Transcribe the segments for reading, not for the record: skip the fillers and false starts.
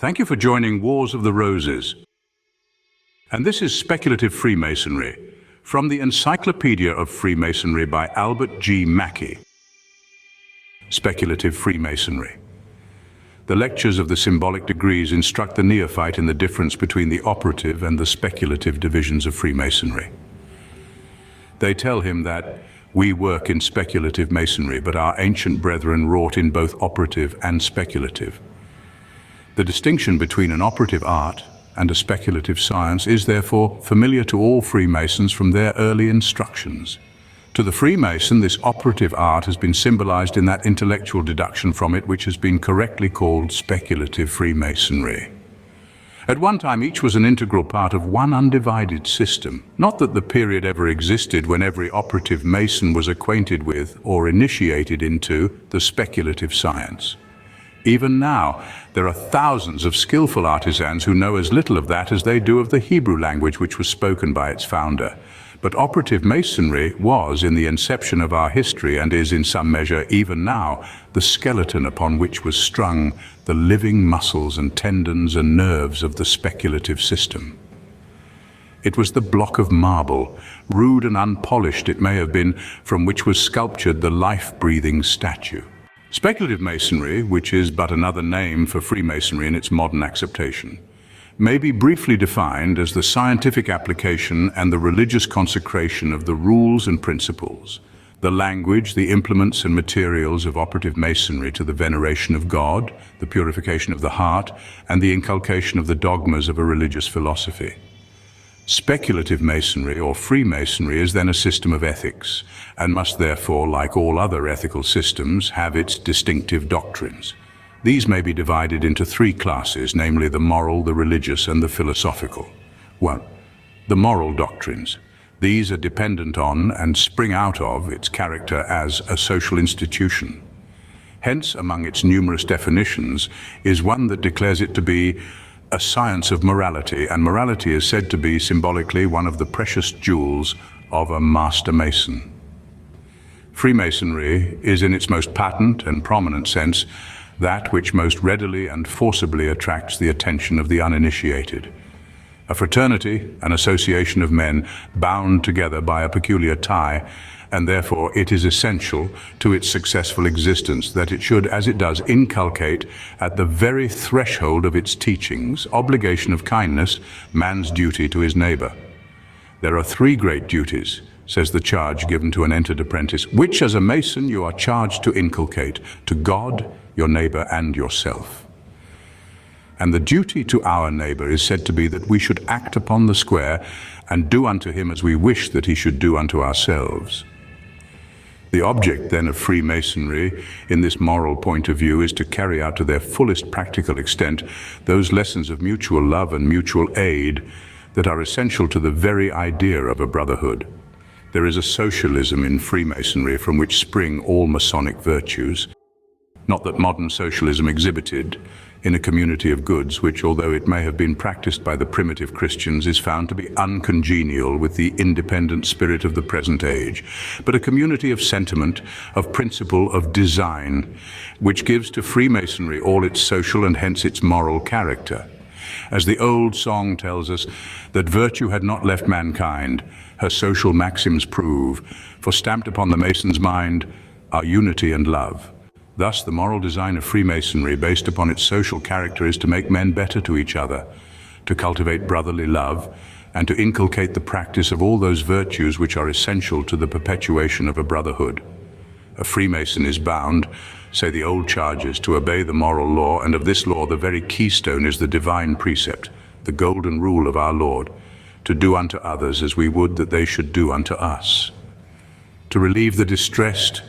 Thank you for joining Wars of the Roses. And this is Speculative Freemasonry, from the Encyclopedia of Freemasonry by Albert G. Mackey. Speculative Freemasonry. The lectures of the Symbolic Degrees instruct the neophyte in the difference between the operative and the speculative divisions of Freemasonry. They tell him that we work in speculative masonry, but our ancient brethren wrought in both operative and speculative. The distinction between an operative art and a speculative science is therefore familiar to all Freemasons from their early instructions. To the Freemason, this operative art has been symbolized in that intellectual deduction from it which has been correctly called speculative Freemasonry. At one time, each was an integral part of one undivided system. Not that the period ever existed when every operative Mason was acquainted with or initiated into the speculative science. Even now, there are thousands of skillful artisans who know as little of that as they do of the Hebrew language which was spoken by its founder. But operative masonry was, in the inception of our history, and is in some measure even now, the skeleton upon which was strung the living muscles and tendons and nerves of the speculative system. It was the block of marble, rude and unpolished it may have been, from which was sculptured the life-breathing statue. Speculative masonry, which is but another name for Freemasonry in its modern acceptation, may be briefly defined as the scientific application and the religious consecration of the rules and principles, the language, the implements and materials of operative masonry to the veneration of God, the purification of the heart, and the inculcation of the dogmas of a religious philosophy. Speculative masonry or Freemasonry is then a system of ethics, and must therefore, like all other ethical systems, have its distinctive doctrines. These may be divided into three classes, namely the moral, the religious, and the philosophical. 1. The moral doctrines. These are dependent on and spring out of its character as a social institution. Hence, among its numerous definitions, is one that declares it to be a science of morality, and morality is said to be symbolically one of the precious jewels of a master mason. Freemasonry is, in its most patent and prominent sense, that which most readily and forcibly attracts the attention of the uninitiated. A fraternity, an association of men bound together by a peculiar tie, and therefore it is essential to its successful existence that it should, as it does, inculcate at the very threshold of its teachings, obligation of kindness, man's duty to his neighbor. There are three great duties, says the charge given to an entered apprentice, which as a Mason you are charged to inculcate, to God, your neighbor, and yourself. And the duty to our neighbor is said to be that we should act upon the square and do unto him as we wish that he should do unto ourselves. The object then of Freemasonry in this moral point of view is to carry out to their fullest practical extent those lessons of mutual love and mutual aid that are essential to the very idea of a brotherhood. There is a socialism in Freemasonry from which spring all Masonic virtues. Not that modern socialism exhibited in a community of goods which, although it may have been practiced by the primitive Christians, is found to be uncongenial with the independent spirit of the present age, but a community of sentiment, of principle, of design, which gives to Freemasonry all its social and hence its moral character. As the old song tells us, that virtue had not left mankind, her social maxims prove, for stamped upon the Mason's mind are unity and love. Thus, the moral design of Freemasonry, based upon its social character, is to make men better to each other, to cultivate brotherly love, and to inculcate the practice of all those virtues which are essential to the perpetuation of a brotherhood. A Freemason is bound, say the old charges, to obey the moral law, and of this law the very keystone is the divine precept, the golden rule of our Lord, to do unto others as we would that they should do unto us. To relieve the distressed,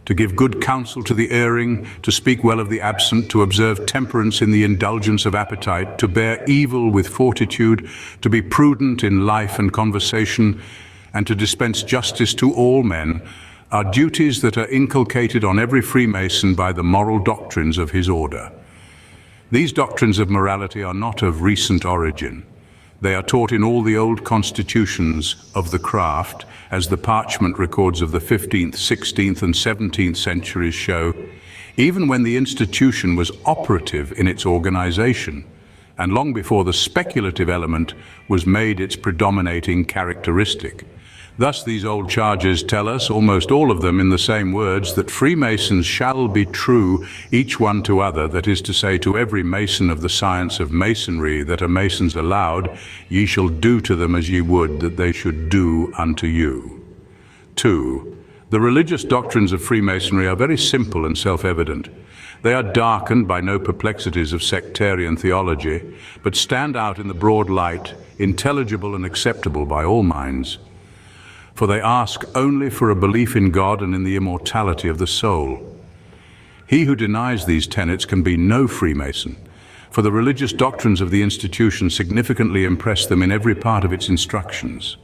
to give good counsel to the erring, to speak well of the absent, to observe temperance in the indulgence of appetite, to bear evil with fortitude, to be prudent in life and conversation, and to dispense justice to all men, are duties that are inculcated on every Freemason by the moral doctrines of his order. These doctrines of morality are not of recent origin. They are taught in all the old constitutions of the craft, as the parchment records of the 15th, 16th, and 17th centuries show, even when the institution was operative in its organization, and long before the speculative element was made its predominating characteristic. Thus, these old charges tell us, almost all of them in the same words, that Freemasons shall be true, each one to other, that is to say, to every Mason of the science of Masonry that are Masons allowed, ye shall do to them as ye would that they should do unto you. 2. The religious doctrines of Freemasonry are very simple and self-evident. They are darkened by no perplexities of sectarian theology, but stand out in the broad light, intelligible and acceptable by all minds. For they ask only for a belief in God and in the immortality of the soul. He who denies these tenets can be no Freemason, for the religious doctrines of the institution significantly impress them in every part of its instructions.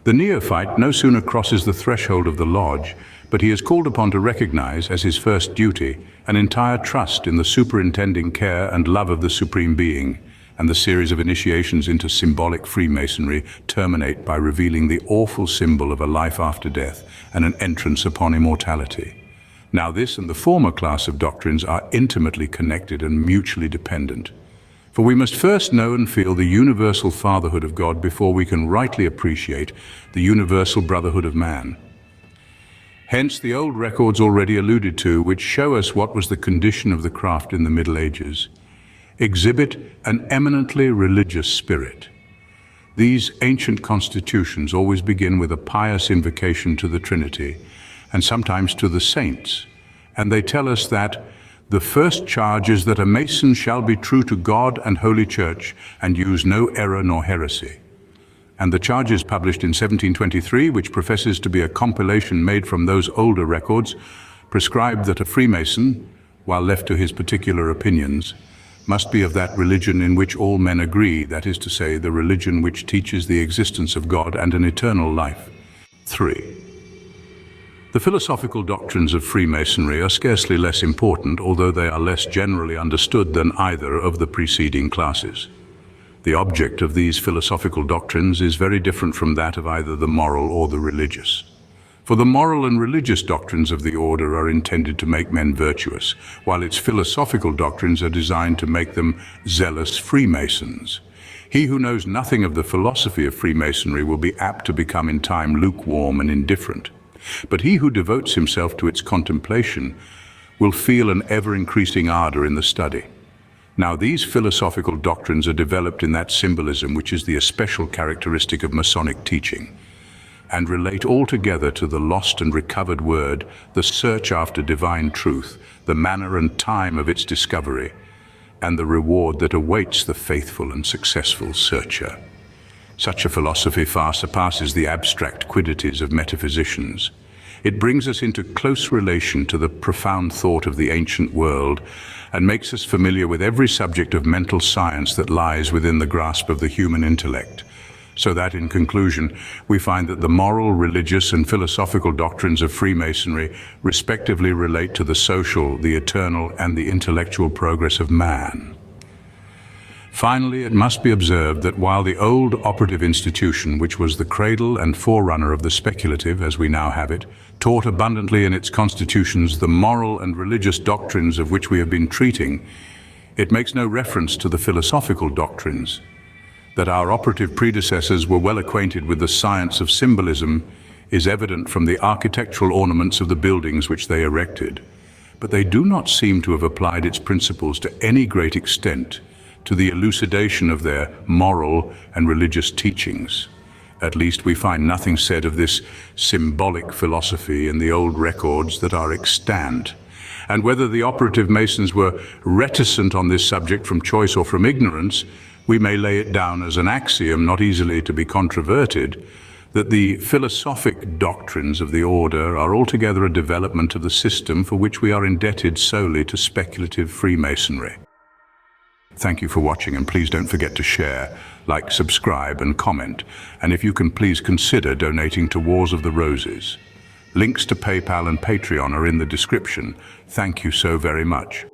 The neophyte no sooner crosses the threshold of the lodge, but he is called upon to recognize as his first duty an entire trust in the superintending care and love of the Supreme Being, and the series of initiations into symbolic Freemasonry terminate by revealing the awful symbol of a life after death and an entrance upon immortality. Now this and the former class of doctrines are intimately connected and mutually dependent. For we must first know and feel the universal fatherhood of God before we can rightly appreciate the universal brotherhood of man. Hence the old records already alluded to, which show us what was the condition of the craft in the Middle Ages, exhibit an eminently religious spirit. These ancient constitutions always begin with a pious invocation to the Trinity, and sometimes to the saints, and they tell us that the first charge is that a Mason shall be true to God and Holy Church, and use no error nor heresy. And the charges published in 1723, which professes to be a compilation made from those older records, prescribe that a Freemason, while left to his particular opinions, must be of that religion in which all men agree, that is to say, the religion which teaches the existence of God and an eternal life. 3. The philosophical doctrines of Freemasonry are scarcely less important, although they are less generally understood than either of the preceding classes. The object of these philosophical doctrines is very different from that of either the moral or the religious. For the moral and religious doctrines of the order are intended to make men virtuous, while its philosophical doctrines are designed to make them zealous Freemasons. He who knows nothing of the philosophy of Freemasonry will be apt to become in time lukewarm and indifferent. But he who devotes himself to its contemplation will feel an ever-increasing ardor in the study. Now, these philosophical doctrines are developed in that symbolism which is the especial characteristic of Masonic teaching, and relate altogether to the lost and recovered word, the search after divine truth, the manner and time of its discovery, and the reward that awaits the faithful and successful searcher. Such a philosophy far surpasses the abstract quiddities of metaphysicians. It brings us into close relation to the profound thought of the ancient world and makes us familiar with every subject of mental science that lies within the grasp of the human intellect. So that, in conclusion, we find that the moral, religious, and philosophical doctrines of Freemasonry respectively relate to the social, the eternal, and the intellectual progress of man. Finally, it must be observed that while the old operative institution, which was the cradle and forerunner of the speculative as we now have it, taught abundantly in its constitutions the moral and religious doctrines of which we have been treating, it makes no reference to the philosophical doctrines. That our operative predecessors were well acquainted with the science of symbolism is evident from the architectural ornaments of the buildings which they erected, but they do not seem to have applied its principles to any great extent to the elucidation of their moral and religious teachings. At least we find nothing said of this symbolic philosophy in the old records that are extant. And whether the operative Masons were reticent on this subject from choice or from ignorance, we may lay it down as an axiom not easily to be controverted, that the philosophic doctrines of the order are altogether a development of the system for which we are indebted solely to speculative Freemasonry. Thank you for watching, and please don't forget to share, like, subscribe, and comment. And if you can, please consider donating to Wars of the Roses. Links to PayPal and Patreon are in the description. Thank you so very much.